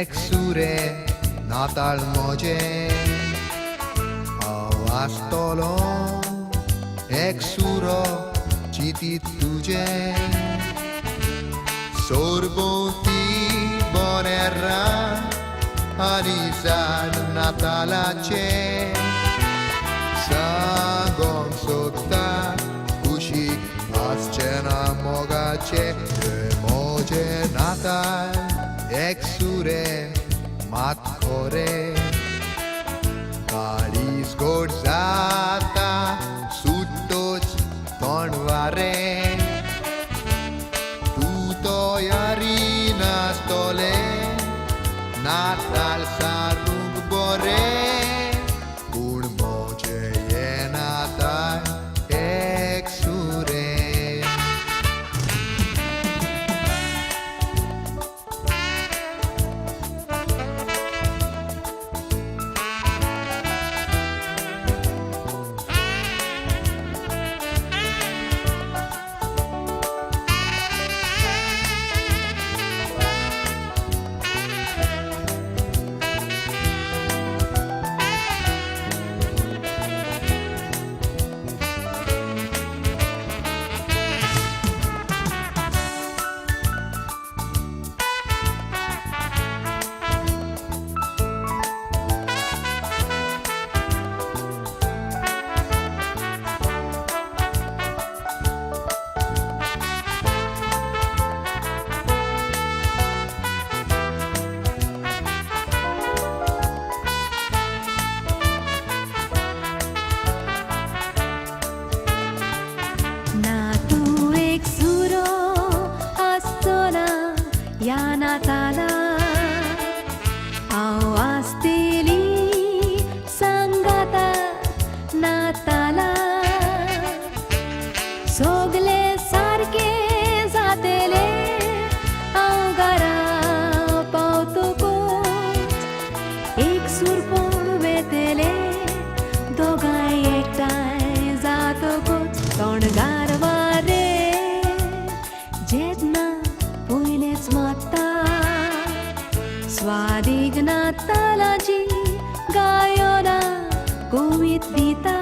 सुरे नाताळ मोजे वास्तोलो एक सुरो चितीत तुजे सोरभोवती बोनेरा आनी झाड नातालाचे सांगोंक सोदता कुशीक आसचें ना मोगाचे मोजे नाताळ एक सुरे मात खोरे काळीज गोड जाता सुट्टोच तोंडवारे तूं तयारी नासतोले नाताळ सारूंक बरें पूण मोजे हे नाताळ एक सुरे या नाताला हांव आसतली सांगाता नाताला सोगले सारके जातले हांव घरा पावतकूच एक सुरपण वेतले दोगांय एकठांय जातकूच तोंडगार वारे जेदना पयलेच मात्ता स्वादीक नातालाची गायोना गोवीत दिता